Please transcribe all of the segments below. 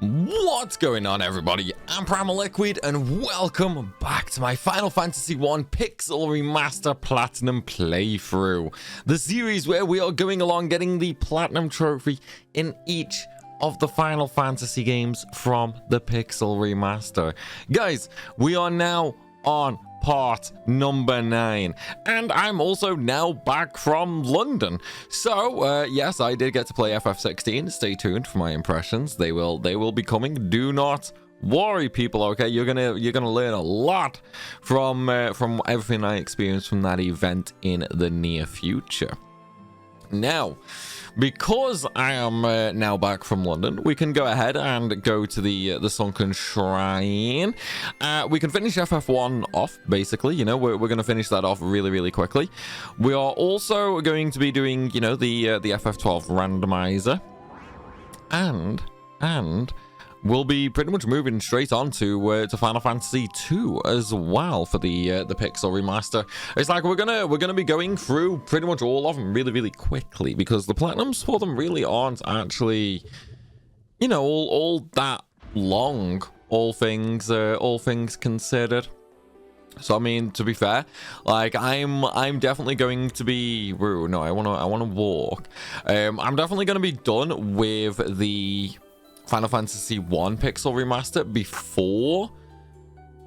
What's going on, everybody? I'm Primalliquid, and welcome back to my Final Fantasy 1 Pixel Remaster Platinum playthrough. The series where we are going along getting the Platinum Trophy in each of the Final Fantasy games from the Pixel Remaster. Guys, we are now on part number 9, and I'm also now back from London. So yes, I did get to play FF16. Stay tuned for my impressions. They will be coming. Do not worry, people. Okay, you're gonna learn a lot from everything I experienced from that event in the near future. Now, because I am now back from London, we can go ahead and go to the Sunken Shrine. We can finish FF1 off, basically. You know, we're going to finish that off really quickly. We are also going to be doing, you know, the FF12 randomizer, and we'll be pretty much moving straight on to Final Fantasy 2 as well for the Pixel Remaster. It's like we're gonna be going through pretty much all of them really quickly, because the platinums for them really aren't actually, you know, all that long, all things considered. So I mean, to be fair, like I'm definitely going to be. No, I wanna walk. I'm definitely gonna be done with the Final Fantasy 1 Pixel Remaster before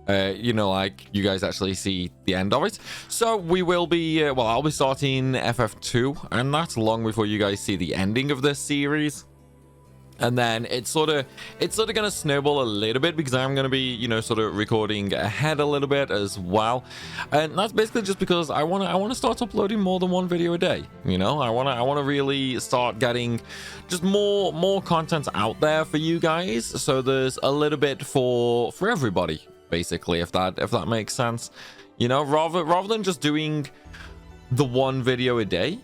you know, like, you guys actually see the end of it. So we will be well, I'll be starting FF2, and that's long before you guys see the ending of this series. And then it's sort of gonna snowball a little bit, because I'm gonna be, you know, sort of recording ahead a little bit as well. And that's basically just because I wanna start uploading more than one video a day. You know, I wanna really start getting just more content out there for you guys, so there's a little bit for everybody, basically, if that makes sense. You know, rather than just doing the one video a day,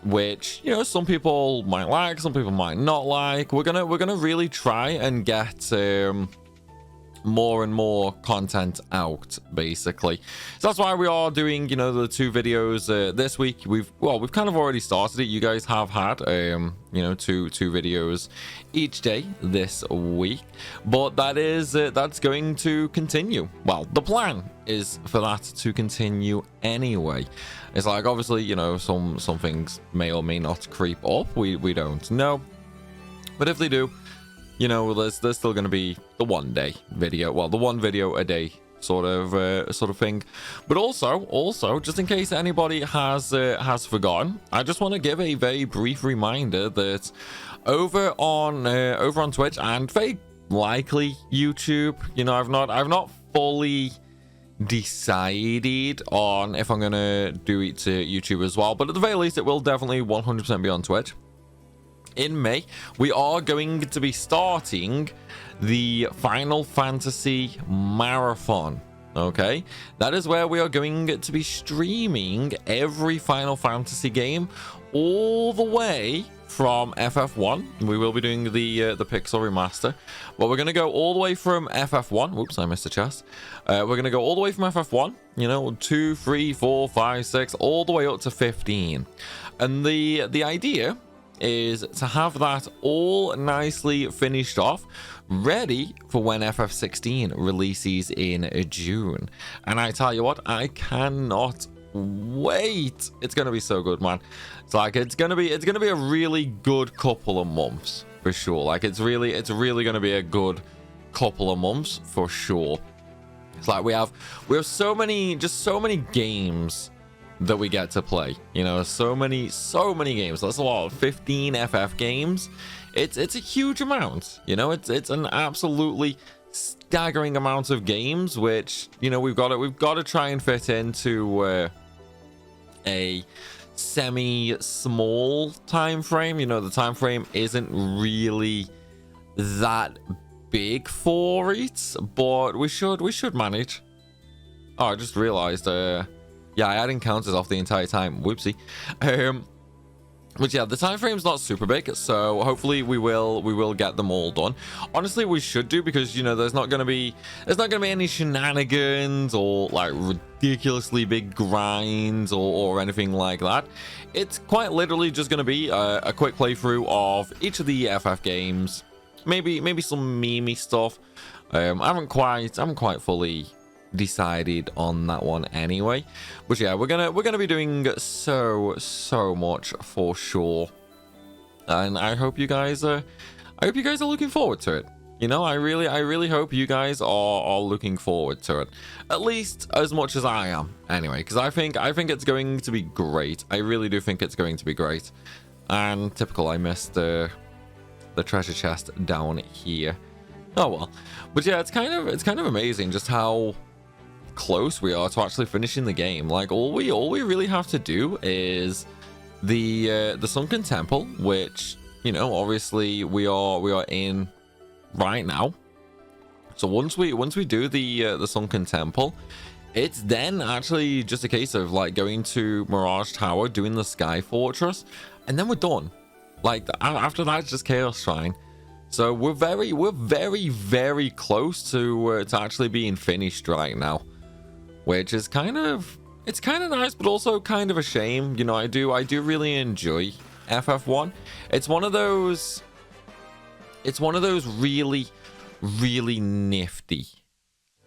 which, you know, some people might like, some people might not like. We're gonna really try and get more and more content out, basically. So that's why we are doing, you know, the 2 videos this week. We've kind of already started it. You guys have had you know, two videos each day this week, but that's going to continue. Well, the plan is for that to continue anyway. It's like, obviously, you know, some things may or may not creep up. We don't know, but if they do, you know, there's still going to be the one day video, well, the one video a day sort of thing. But also, just in case anybody has forgotten, I just want to give a very brief reminder that over on Twitch, and very likely YouTube, you know, I've not fully decided on if I'm gonna do it to YouTube as well, but at the very least, it will definitely 100% be on Twitch. In May, we are going to be starting the Final Fantasy Marathon. Okay, that is where we are going to be streaming every Final Fantasy game all the way from FF1. We will be doing the Pixel Remaster, but we're going to go all the way from FF1. Whoops, I missed a chest. We're going to go all the way from FF1, you know, 2, 3, 4, 5, 6, all the way up to 15. And the idea is to have that all nicely finished off, ready for when FF16 releases in June. And I tell you what, I cannot wait. It's gonna be so good, man. It's like it's gonna be a really good couple of months for sure. Like it's really gonna be a good couple of months for sure. It's like we have so many games that we get to play, you know, so many games. That's a lot. 15 FF games. It's a huge amount, you know. It's an absolutely staggering amount of games, which, you know, we've got to try and fit into a semi-small time frame. You know, the time frame isn't really that big for it, but we should manage. Oh, I just realized yeah, I had encounters off the entire time. Whoopsie. But yeah, the time frame's not super big, so hopefully we will get them all done. Honestly, we should do, because, you know, there's not gonna be any shenanigans or like ridiculously big grinds or anything like that. It's quite literally just gonna be a quick playthrough of each of the FF games. maybe some memey stuff. I haven't quite fully decided on that one anyway. But yeah, we're gonna be doing so much for sure. And I hope you guys are looking forward to it. You know, I really hope you guys are looking forward to it, at least as much as I am. Anyway, because I think it's going to be great. I really do think it's going to be great. And typical, I missed the treasure chest down here. Oh well, but yeah, it's kind of amazing just how close we are to actually finishing the game. Like all we really have to do is the sunken temple, which, you know, obviously we are in right now. So once we do the sunken temple, it's then actually just a case of like going to Mirage Tower, doing the Sky Fortress, and then we're done. Like after that, it's just Chaos Shrine. So we're very close to actually being finished right now, which is kind of nice, but also kind of a shame. You know, I do really enjoy FF1. It's one of those really nifty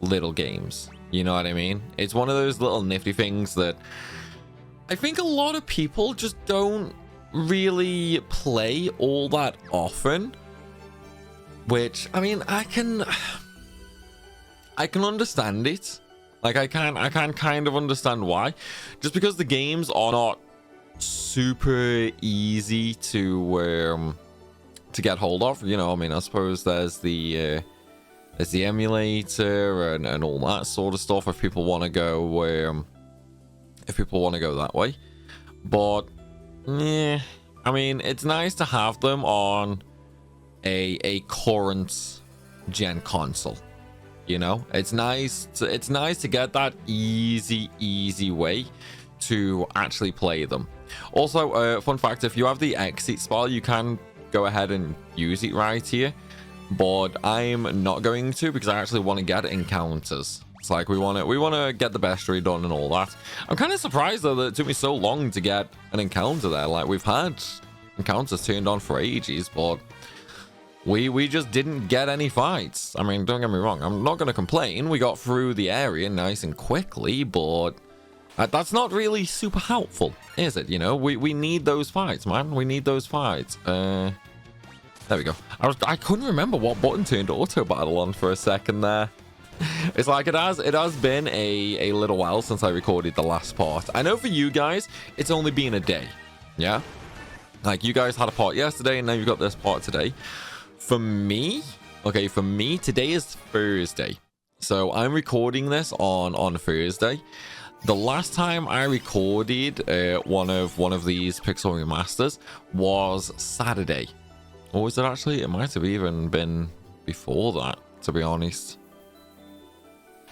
little games. You know what I mean? It's one of those little nifty things that I think a lot of people just don't really play all that often. Which, I mean, I can understand it. Like I can kind of understand why. Just because the games are not super easy to get hold of. You know, I mean, I suppose there's the emulator and all that sort of stuff if people want to go that way. But yeah, I mean, it's nice to have them on a current gen console. You know, it's nice to get that easy way to actually play them. Also, fun fact, if you have the exit spell, you can go ahead and use it right here, but I'm not going to, because I actually want to get encounters. It's like we want to get the bestiary done and all that. I'm kind of surprised though that it took me so long to get an encounter there. Like, we've had encounters turned on for ages, but we just didn't get any fights. I mean, don't get me wrong, I'm not going to complain. We got through the area nice and quickly, but that's not really super helpful, is it? You know, we need those fights, man. We need those fights. There we go. I couldn't remember what button turned auto battle on for a second there. It's like it has been a little while since I recorded the last part. I know for you guys, it's only been a day. Yeah? Like, you guys had a part yesterday, and now you've got this part today. For me, today is Thursday. So I'm recording this on Thursday. The last time I recorded one of these Pixel remasters was Saturday. Or was it actually? It might have even been before that, to be honest.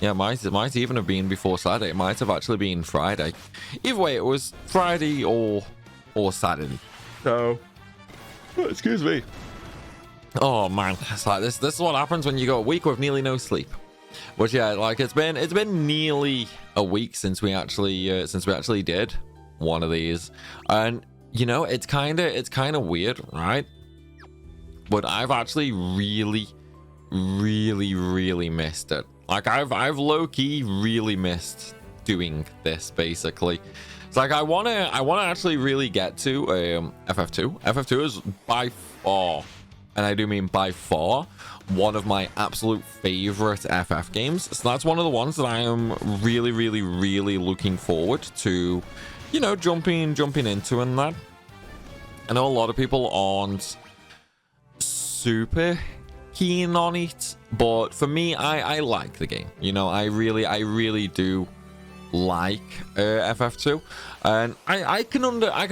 Yeah, it might even have been before Saturday. It might have actually been Friday. Either way, it was Friday or Saturday. So, excuse me. Oh man, it's like this is what happens when you go a week with nearly no sleep. But yeah, like it's been nearly a week since we actually did one of these, and you know, it's kind of weird, right? But I've actually really missed it. Like I've low-key really missed doing this, basically. It's like I wanna actually really get to FF2. FF2 is by far, and I do mean by far, one of my absolute favorite FF games. So that's one of the ones that I am really looking forward to, you know, jumping into. And that, I know a lot of people aren't super keen on it, but for me, I like the game. You know, I really do like FF2, and I can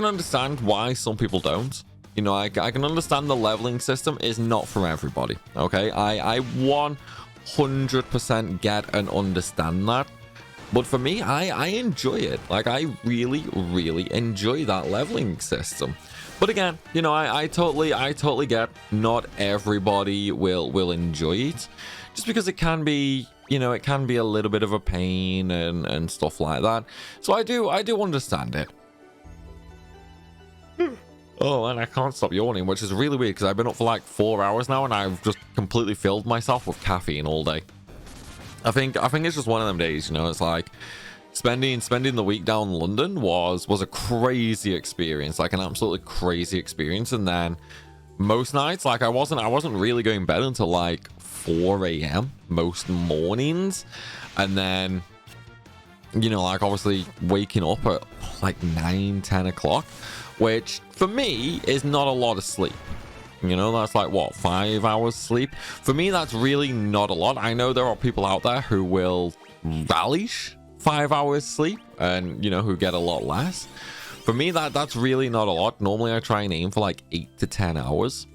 understand why some people don't. You know, I can understand the leveling system is not for everybody. Okay, I 100% get and understand that, but for me, I enjoy it. Like, I really enjoy that leveling system. But again, you know, I totally get not everybody will enjoy it, just because it can be, you know, it can be a little bit of a pain and stuff like that. So I do understand it. Oh, and I can't stop yawning, which is really weird because I've been up for like 4 hours now and I've just completely filled myself with caffeine all day. I think it's just one of them days, you know. It's like spending the week down in London was a crazy experience, like an absolutely crazy experience. And then most nights, like I wasn't really going to bed until like 4 a.m. most mornings, and then, you know, like obviously waking up at like 9-10 o'clock, which for me is not a lot of sleep. You know, that's like, what, 5 hours sleep? For me, that's really not a lot. I know there are people out there who will relish 5 hours sleep and, you know, who get a lot less. For me, that's really not a lot. Normally, I try and aim for like 8 to 10 hours.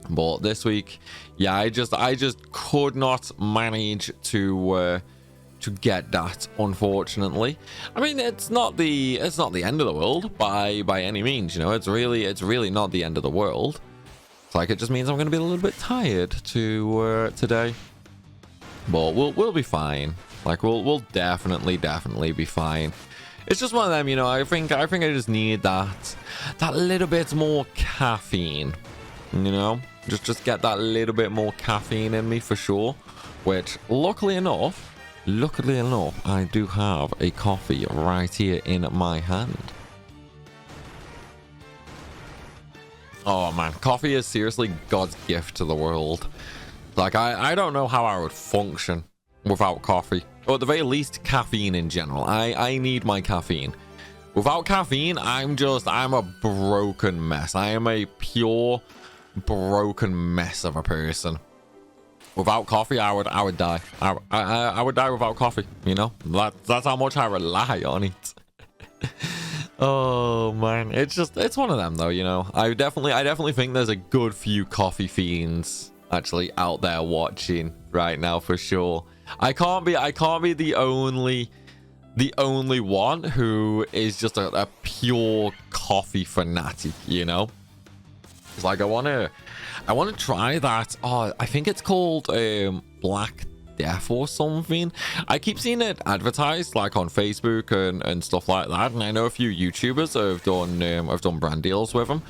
But this week, yeah, I just could not manage to get that, unfortunately. I mean, it's not the end of the world by any means. You know, it's really not the end of the world. Like, it just means I'm going to be a little bit tired today, but we'll be fine. Like, we'll definitely be fine. It's just one of them, you know. I think I just need that little bit more caffeine, you know. Just get that little bit more caffeine in me for sure. Which, luckily enough, I do have a coffee right here in my hand. Oh man, coffee is seriously God's gift to the world. Like, I don't know how I would function without coffee. Or at the very least, caffeine in general. I need my caffeine. Without caffeine, I'm a broken mess. I am a pure broken mess of a person. Without coffee, I would die. I would die without coffee, you know? That's how much I rely on it. Oh man, it's one of them though, you know. I definitely think there's a good few coffee fiends actually out there watching right now for sure. I can't be the only one who is just a pure coffee fanatic, you know. It's like I want to try that. Oh, I think it's called Black Death or something. I keep seeing it advertised like on Facebook and stuff like that, and I know a few YouTubers have done brand deals with them.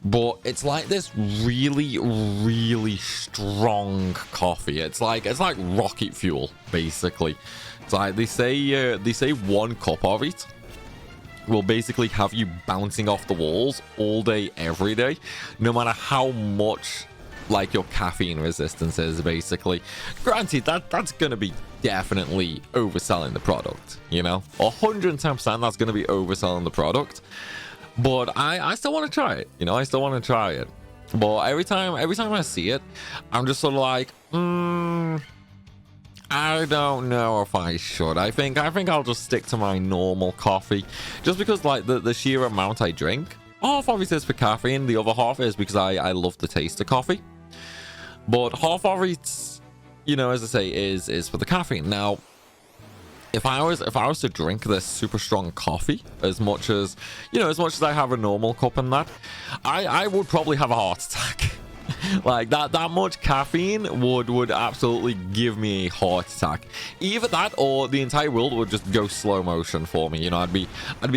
But it's like this really strong coffee. It's like rocket fuel basically. It's like they say 1 cup of it will basically have you bouncing off the walls all day every day, no matter how much like your caffeine resistance is, basically. Granted, that's gonna be definitely overselling the product, you know. 110% that's gonna be overselling the product, but I still want to try it, you know. I still want to try it, but every time I see it, I'm just sort of like, I don't know if I should. I think I'll just stick to my normal coffee, just because like the sheer amount I drink. Half obviously is for caffeine, the other half is because I love the taste of coffee. But half of it, you know, as I say, is for the caffeine. Now, if I was to drink this super strong coffee as much as I have a normal cup and that, I would probably have a heart attack. Like that much caffeine would absolutely give me a heart attack. Either that or the entire world would just go slow motion for me. You know, I'd be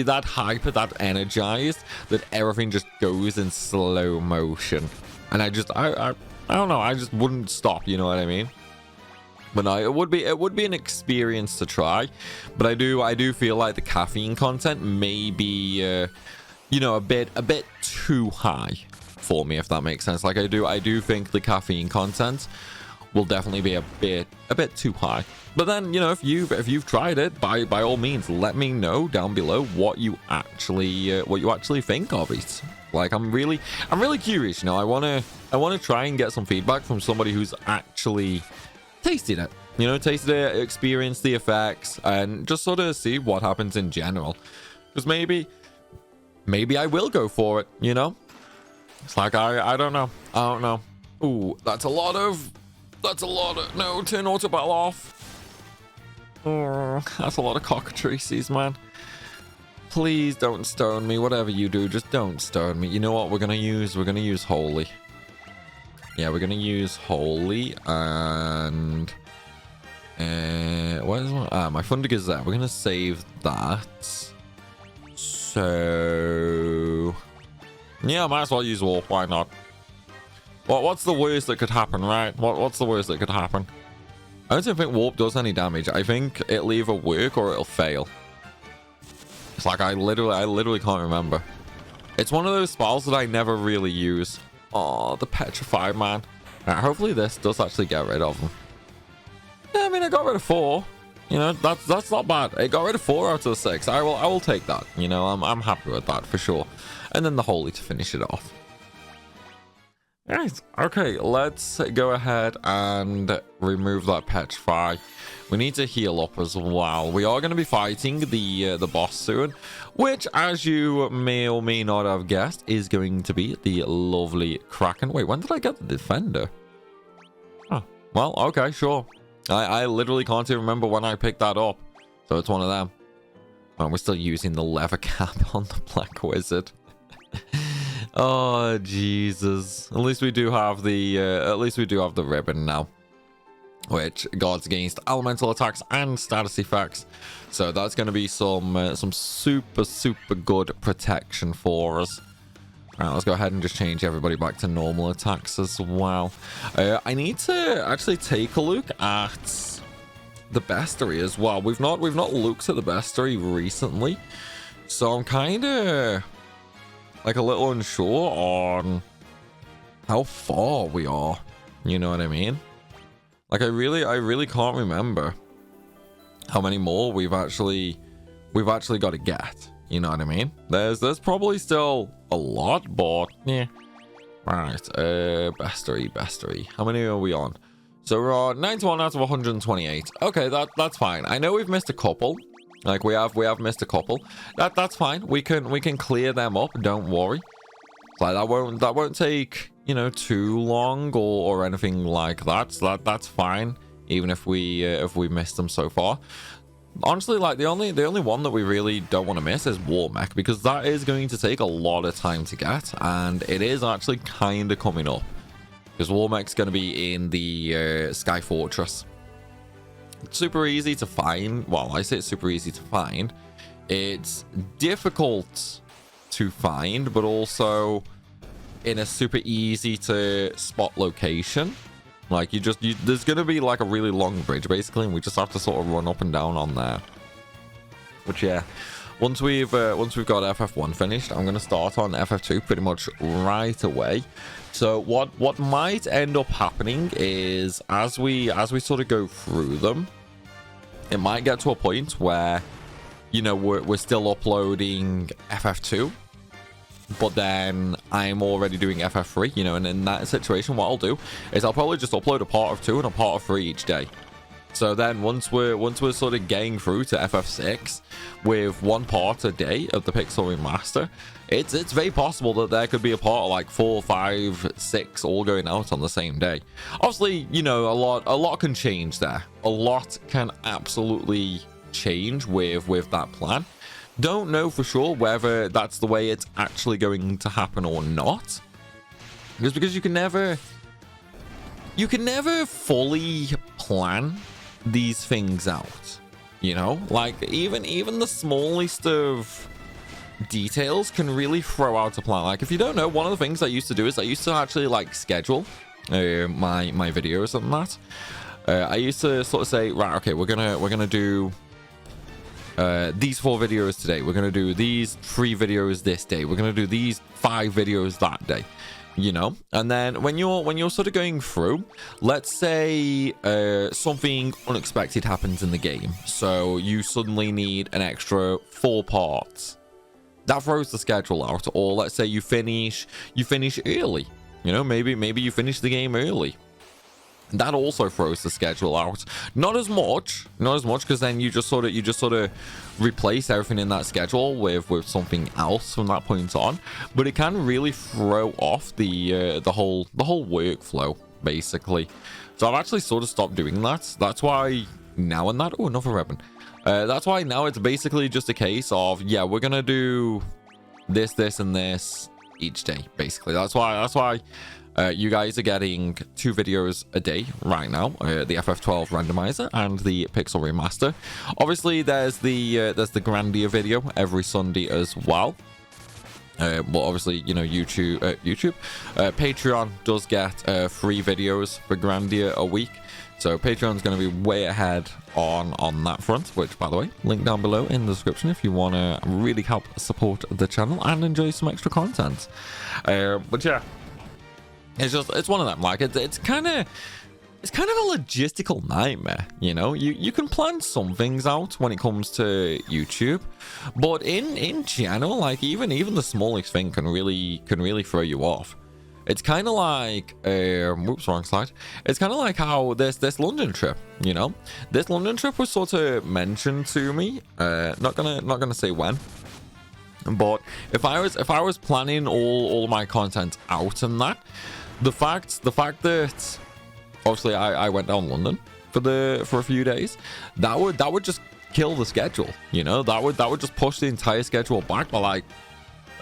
that hyper, that energized that everything just goes in slow motion. And I don't know, I just wouldn't stop, you know what I mean? But no, it would be an experience to try. But I do feel like the caffeine content may be you know, a bit too high for me, if that makes sense. Like I do think the caffeine content will definitely be a bit too high. But then, you know, if you've tried it, by all means, let me know down below what you actually think of it. Like I'm really curious, you know. I want to try and get some feedback from somebody who's actually tasted it, you know, experienced the effects, and just sort of see what happens in general. Because maybe I will go for it, you know. It's like I don't know. Ooh, that's a lot of no, turn auto battle off. That's a lot of cockatrices, man. Please don't stone me. Whatever you do, just don't stone me. You know what we're gonna use? We're gonna use holy. Yeah, we're gonna use holy, and where's my Fundig is there. We're gonna save that. So Yeah, might as well use warp. Why not? What's the worst that could happen, right? What's the worst that could happen? I don't think warp does any damage. I think it'll either work or it'll fail. It's like I literally can't remember. It's one of those spells that I never really use. Oh, the petrify, man. Right, hopefully this does actually get rid of them. Yeah, I mean, I got rid of 4. You know, that's not bad. I got rid of 4 out of the 6. I will take that. You know, I'm happy with that for sure. And then the holy to finish it off. Right, okay, let's go ahead and remove that petrify. We need to heal up as well. We are going to be fighting the boss soon, which, as you may or may not have guessed, is going to be the lovely Kraken. Wait, when did I get the defender? Oh, well, okay, sure. I literally can't even remember when I picked that up, so it's one of them. Oh, we're still using the leather cap on the Black Wizard. Oh Jesus! At least we do have the ribbon now, which guards against elemental attacks and status effects. So that's going to be some super good protection for us. All right, let's go ahead and just change everybody back to normal attacks as well. I need to actually take a look at the bestiary as well. We've not looked at the bestiary recently, so I'm kind of like a little unsure on how far we are. You know what I mean? Like I really can't remember how many more we've actually got to get. You know what I mean? There's probably still a lot, but yeah. Right, bestiary. How many are we on? So we're on 91 out of 128. Okay, that's fine. I know we've missed a couple. Like we have missed a couple. That's fine. We can clear them up. Don't worry. Like that won't take, you know, too long or anything like that. So that's fine. Even if we missed them so far. Honestly, like the only one that we really don't want to miss is War Mech, because that is going to take a lot of time to get, and it is actually kind of coming up because War Mech's going to be in the Sky Fortress. It's super easy to find. Well, I say it's super easy to find. It's difficult to find, but also in a super easy to spot location. Like there's gonna be like a really long bridge basically, and we just have to sort of run up and down on there. But yeah, once we've got FF1 finished, I'm gonna start on FF2 pretty much right away. So what might end up happening is as we sort of go through them, it might get to a point where, you know, we're still uploading FF2, but then I'm already doing FF3, you know, and in that situation, what I'll do is I'll probably just upload a part of 2 and a part of 3 each day. So then once we're sort of getting through to FF6 with 1 part a day of the Pixel Remaster, it's very possible that there could be a part of like 4, 5, 6 all going out on the same day. Obviously, you know, a lot can change there. A lot can absolutely change with that plan. Don't know for sure whether that's the way it's actually going to happen or not, because you can never fully plan these things out, you know. Like even the smallest of details can really throw out a plan. Like if you don't know, one of the things I used to do is I used to actually like schedule my videos and that. I used to sort of say, right, okay, we're gonna do these 4 videos today. We're gonna do these 3 videos this day. We're gonna do these 5 videos that day, you know. And then when you're sort of going through, let's say something unexpected happens in the game, so you suddenly need an extra 4 parts. That throws the schedule out. Or let's say you finish early, you know, maybe you finish the game early. That also throws the schedule out. Not as much, because then you just sort of replace everything in that schedule with something else from that point on. But it can really throw off the whole workflow basically. So I've actually sort of stopped doing that. That's why now and that. Oh, another ribbon. That's why now it's basically just a case of, yeah, we're gonna do this, and this each day. Basically, that's why. You guys are getting 2 videos a day right now, the FF12 randomizer and the Pixel Remaster. Obviously, there's the Grandia video every Sunday as well. But obviously, you know, Patreon does get 3 videos for Grandia a week. So Patreon's going to be way ahead on that front, which, by the way, link down below in the description if you want to really help support the channel and enjoy some extra content. But yeah, it's one of them. Like, it's kind of a logistical nightmare, you know. You can plan some things out when it comes to YouTube, but in general, like, even the smallest thing can really throw you off. It's kind of like whoops, wrong slide. It's kind of like how this London trip, you know, this London trip was sort of mentioned to me. Not gonna say when, but if I was planning all my content out and that, the fact that obviously I went down London for a few days, that would just kill the schedule, you know. That would just push the entire schedule back by, like,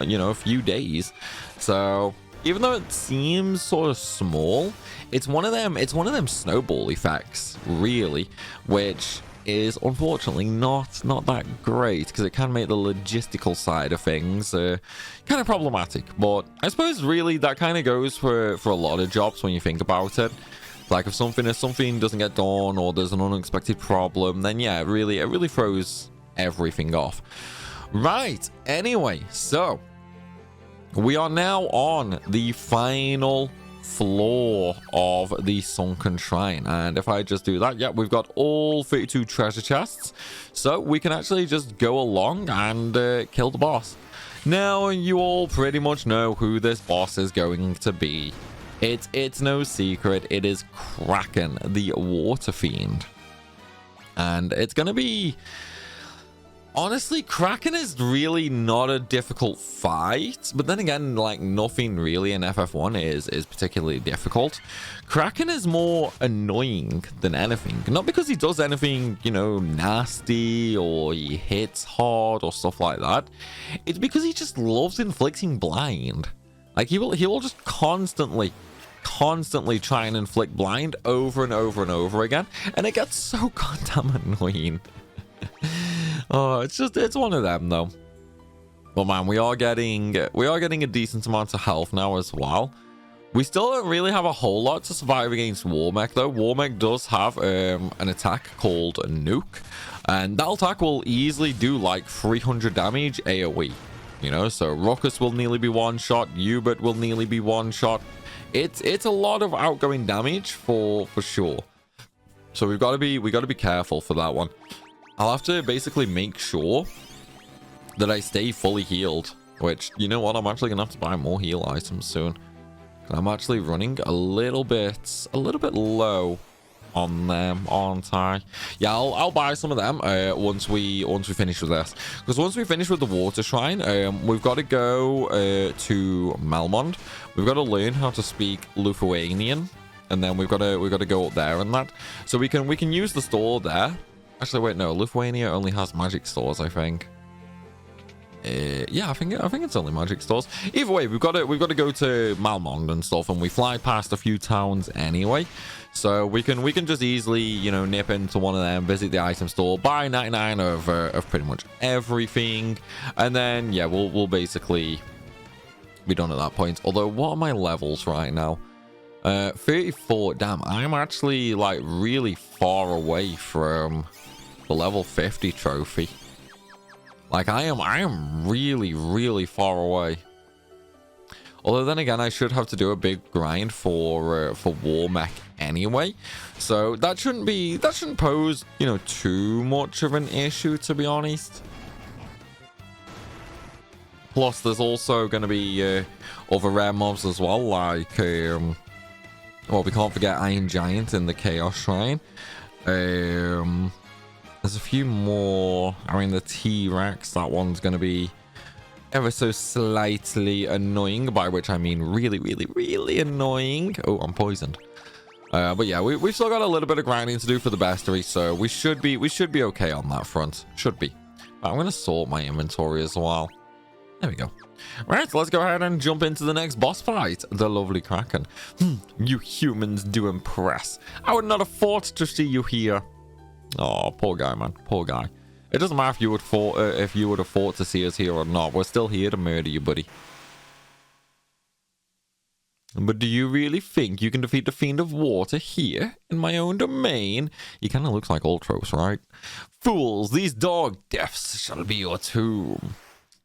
you know, a few days. So even though it seems sort of small, it's one of them snowball effects, really, which is unfortunately not that great, because it can make the logistical side of things kind of problematic. But I suppose really that kind of goes for a lot of jobs when you think about it. Like, if something doesn't get done, or there's an unexpected problem, then yeah, it really throws everything off. Right, anyway, so we are now on the final floor of the sunken shrine, and if I just do that, yeah, we've got all 32 treasure chests, so we can actually just go along and kill the boss. Now, you all pretty much know who this boss is going to be. It's no secret. It is Kraken, the water fiend, and it's gonna be, honestly, Kraken is really not a difficult fight, but then again, like, nothing really in FF1 is particularly difficult. Kraken is more annoying than anything, not because he does anything, you know, nasty, or he hits hard or stuff like that. It's because he just loves inflicting blind. Like, he will just constantly try and inflict blind over and over and over again, and it gets so goddamn annoying. Oh, it's one of them though. But man, we are getting a decent amount of health now as well. We still don't really have a whole lot to survive against Warmech though. Warmech does have an attack called a nuke, and that attack will easily do like 300 damage AoE. You know, so Ruckus will nearly be one shot, Hubert will nearly be one shot. It's a lot of outgoing damage for sure. So we got to be careful for that one. I'll have to basically make sure that I stay fully healed, which, you know what, I'm actually gonna have to buy more heal items soon. I'm actually running a little bit low on them, aren't I? Yeah, I'll buy some of them once we finish with this, because once we finish with the water shrine, we've got to go to Melmond. We've got to learn how to speak Lithuanian, and then we've got to go up there and that, so we can use the store there. Actually, wait, no, Lithuania only has magic stores, I think. Yeah, I think it's only magic stores. Either way, we've got to go to Malmond and stuff, and we fly past a few towns anyway, so we can just easily, you know, nip into one of them, visit the item store, buy 99 of pretty much everything, and then yeah, we'll basically be done at that point. Although, what are my levels right now? 34. Damn, I'm actually like really far away from the level 50 trophy. Like, I am really far away. Although then again, I should have to do a big grind for Warmech anyway, so that shouldn't pose, you know, too much of an issue, to be honest. Plus, there's also going to be other rare mobs as well, like well, we can't forget Iron Giant in the Chaos Shrine. There's a few more. I mean, the T-Rex, that one's going to be ever so slightly annoying, by which I mean really annoying. Oh, I'm poisoned. But yeah, we've still got a little bit of grinding to do for the bestiary, so we should be okay on that front. Should be. But I'm going to sort my inventory as well. There we go. Right, let's go ahead and jump into the next boss fight, the lovely Kraken. You humans do impress. I would not have thought to see you here. Oh, poor guy, man. Poor guy. It doesn't matter if you would have fought to see us here or not. We're still here to murder you, buddy. But do you really think you can defeat the Fiend of Water here in my own domain? He kind of looks like Ultros, right? Fools, these dog deaths shall be your tomb.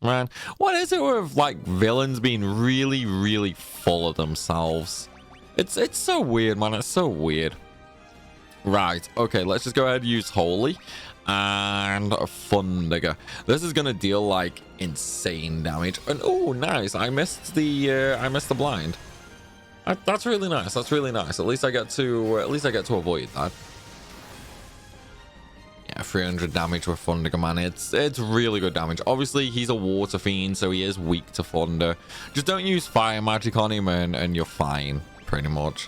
Man, what is it with, like, villains being really, really full of themselves? It's so weird, man. It's so weird. Right, okay, let's just go ahead and use Holy and Fundiger. This is gonna deal, like, insane damage. And, oh, nice. I missed the blind. That's really nice. That's really nice. At least I get to avoid that. Yeah, 300 damage with Fundiger, man. It's really good damage. Obviously, he's a water fiend, so he is weak to thunder. Just don't use fire magic on him, and you're fine, pretty much.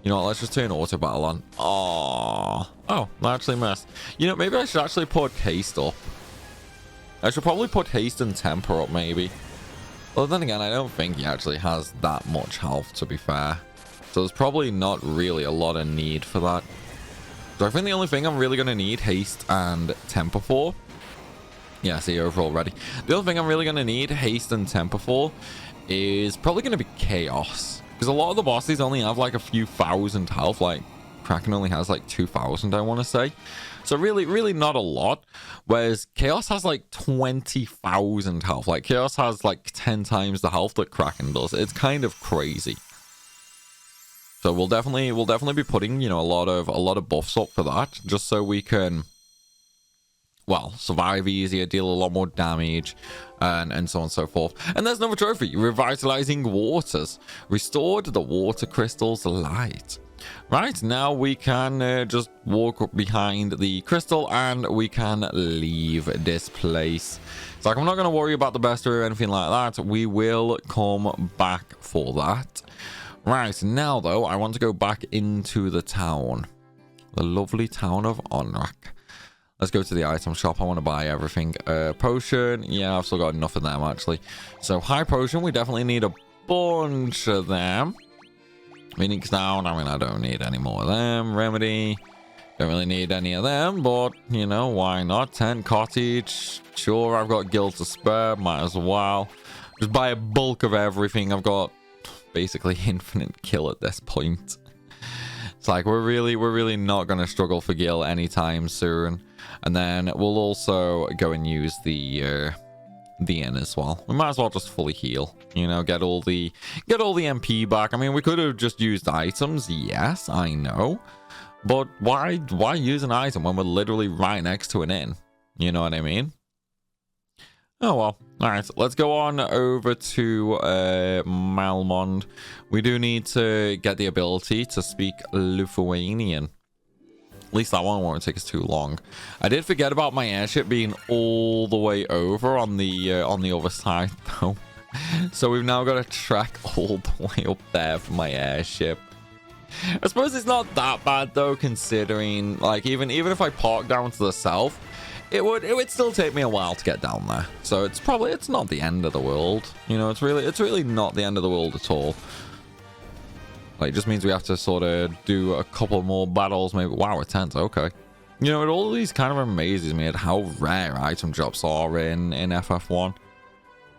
You know what? Let's just turn auto battle on. Oh, I actually missed. You know, maybe I should actually put haste up. I should probably put haste and temper up, maybe. Well, then again, I don't think he actually has that much health, to be fair. So there's probably not really a lot of need for that. So I think the only thing I'm really going to need haste and temper for... Yeah, see, over already. The only thing I'm really going to need haste and temper for is probably going to be chaos. Because a lot of the bosses only have like a few thousand health. Like, Kraken only has like 2,000, I want to say. So really not a lot. Whereas Chaos has like 20,000 health. Like Chaos has like 10 times the health that Kraken does. It's kind of crazy. So we'll definitely be putting, you know, a lot of buffs up for that, just so we can, well, survive easier, deal a lot more damage, and so on and so forth. And there's another trophy, Revitalizing Waters. Restored the water crystal's light. Right, now we can just walk behind the crystal and we can leave this place. It's like, I'm not going to worry about the bestiary or anything like that. We will come back for that. Right, now though, I want to go back into the town. The lovely town of Onrak. Let's go to the item shop. I want to buy everything. Potion, yeah, I've still got enough of them actually. So high potion, we definitely need a bunch of them. Phoenix down, I mean, I don't need any more of them. Remedy, don't really need any of them, but, you know, why not? Tent, cottage, sure, I've got gil to spare, might as well. Just buy a bulk of everything. I've got basically infinite kill at this point. It's like, we're really not going to struggle for gil anytime soon. And then we'll also go and use the inn as well. We might as well just fully heal, you know, get all the MP back. I mean, we could have just used items, yes, I know, but why use an item when we're literally right next to an inn? You know what I mean? Oh well. All right, let's go on over to Malmond. We do need to get the ability to speak Lithuanian. At least that one won't take us too long. I did forget about my airship being all the way over on the other side, though. So we've now got to trek all the way up there for my airship. I suppose it's not that bad, though, considering, like, even if I park down to the south, it would still take me a while to get down there. So it's not the end of the world. You know, it's really not the end of the world at all. Like, it just means we have to sort of do a couple more battles, maybe. Wow, a tent, okay. You know, it always kind of amazes me at how rare item drops are in FF1.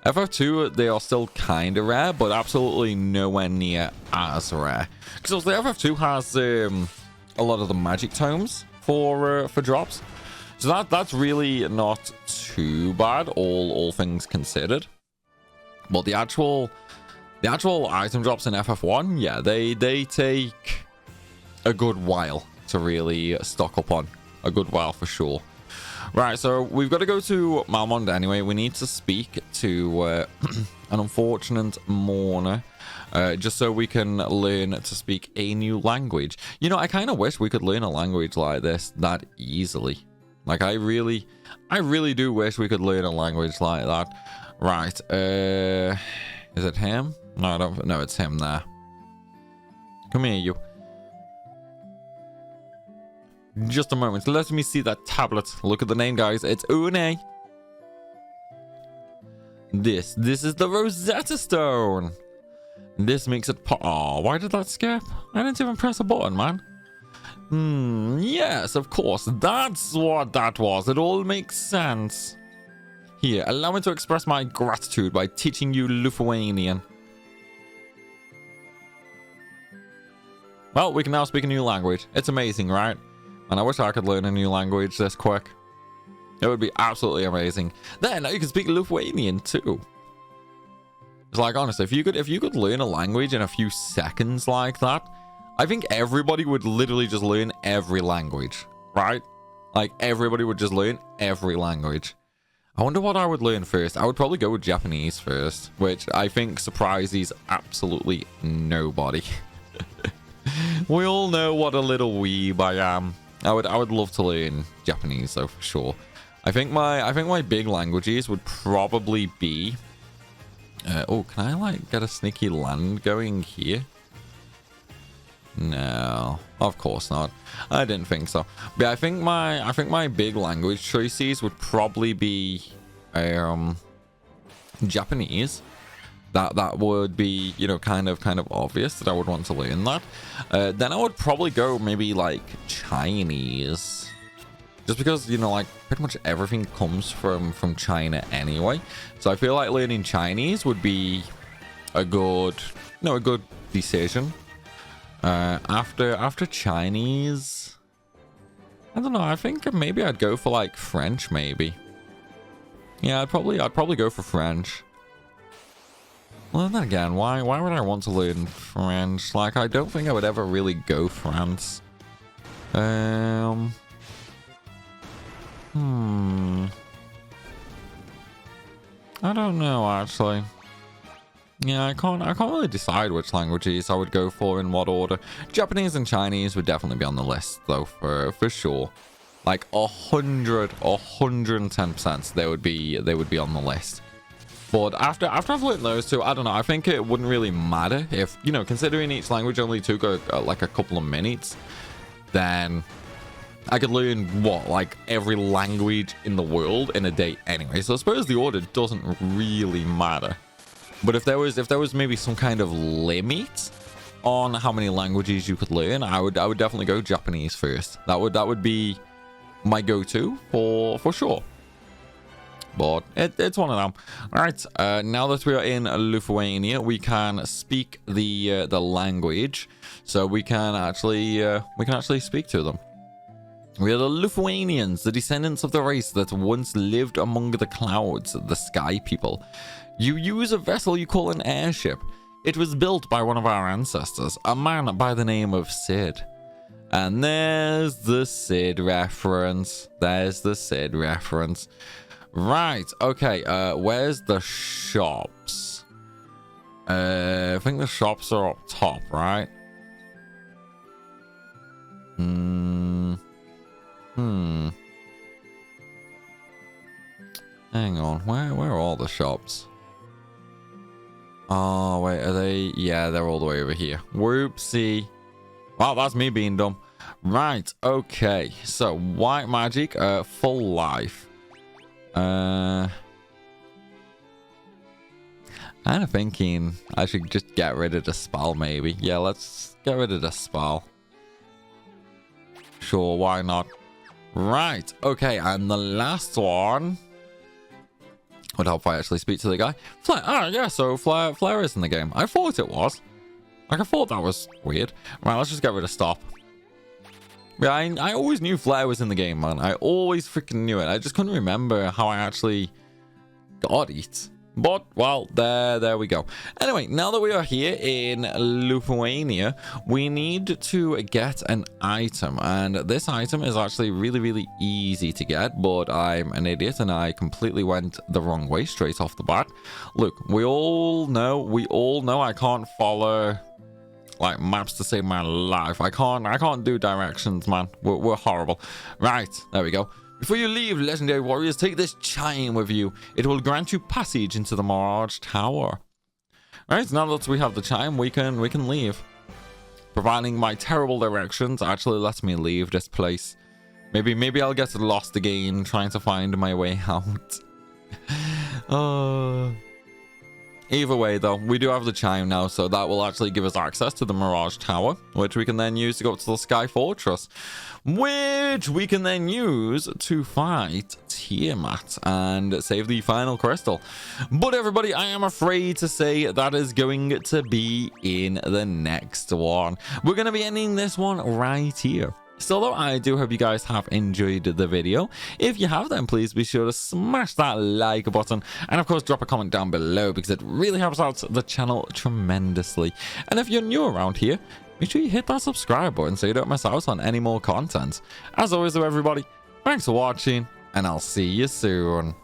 FF2, they are still kind of rare, but absolutely nowhere near as rare. Because the FF2 has a lot of the magic tomes for drops. So that's really not too bad, all things considered. But the actual item drops in FF1, yeah, they take a good while to really stock up on. A good while for sure. Right, so we've got to go to Malmond anyway. We need to speak to an unfortunate mourner, just so we can learn to speak a new language. You know, I kind of wish we could learn a language like this that easily. Like, I really do wish we could learn a language like that. Right, is it him? No, I don't. No, it's him there. Come here, you. Just a moment. Let me see that tablet. Look at the name, guys. It's Une. This is the Rosetta Stone. This makes it pop. Oh, why did that skip? I didn't even press a button, man. Yes, of course. That's what that was. It all makes sense. Here, allow me to express my gratitude by teaching you Lithuanian. Well, we can now speak a new language. It's amazing, right? And I wish I could learn a new language this quick. It would be absolutely amazing. Then, now you can speak Lithuanian too. It's like, honestly, if you could learn a language in a few seconds like that, I think everybody would literally just learn every language, right? Like, everybody would just learn every language. I wonder what I would learn first. I would probably go with Japanese first, which I think surprises absolutely nobody. We all know what a little weeb I am. I would love to learn Japanese though, for sure. I think my big languages would probably be oh, can I like get a sneaky land going here? No, of course not. I didn't think so. But I think my big language choices would probably be Japanese. That would be, you know, kind of obvious that I would want to learn that. Then I would probably go maybe like Chinese. Just because, you know, like pretty much everything comes from China anyway. So I feel like learning Chinese would be a good decision. After Chinese, I don't know. I think maybe I'd go for like French, maybe. Yeah, I'd probably go for French. Well, then again, why would I want to learn French? Like, I don't think I would ever really go France. I don't know, actually. Yeah, I can't really decide which languages I would go for in what order. Japanese and Chinese would definitely be on the list, though, for sure. Like 110%, they would be on the list. But after I've learned those two, I don't know. I think it wouldn't really matter if, you know, considering each language only took like a couple of minutes, then I could learn like every language in the world in a day anyway. So I suppose the order doesn't really matter. But if there was maybe some kind of limit on how many languages you could learn, I would definitely go Japanese first. That would be my go-to for sure. But it's one of them. All right, now that we are in Lithuania, we can speak the language, so we can actually speak to them. We are the Lithuanians, the descendants of the race that once lived among the clouds, the sky people. You use a vessel you call an airship. It was built by one of our ancestors, a man by the name of Sid. And there's the Sid reference. Right, okay, where's the shops? I think the shops are up top, right? Hang on, where are all the shops? Oh, wait, are they? Yeah, they're all the way over here. Whoopsie. Well, that's me being dumb. Right, okay, so white magic, full life. Kind of thinking I should just get rid of the spell, maybe. Yeah, let's get rid of the spell. Sure, why not? Right, okay, and the last one would help if I actually speak to the guy. Flare, yeah, so Flare is in the game. I thought it was. Like, I thought that was weird. Right, let's just get rid of stop. Yeah, I always knew Flare was in the game, man. I always freaking knew it. I just couldn't remember how I actually got it. But, well, there we go. Anyway, now that we are here in Lithuania, we need to get an item. And this item is actually really, really easy to get. But I'm an idiot and I completely went the wrong way straight off the bat. Look, we all know I can't follow like maps to save my life. I can't do directions, man. We're horrible. Right, there we go. Before you leave, legendary warriors, take this chime with you. It will grant you passage into the Mirage Tower. Right, now that we have the chime, we can leave. Providing my terrible directions actually lets me leave this place. Maybe I'll get lost again trying to find my way out. Either way, though, we do have the chime now, so that will actually give us access to the Mirage Tower, which we can then use to go up to the Sky Fortress, which we can then use to fight Tiamat and save the final crystal. But everybody, I am afraid to say that is going to be in the next one. We're going to be ending this one right here. Still though, I do hope you guys have enjoyed the video. If you have, then please be sure to smash that like button, and of course drop a comment down below, because it really helps out the channel tremendously. And if you're new around here, make sure you hit that subscribe button so you don't miss out on any more content. As always though, everybody, thanks for watching, and I'll see you soon.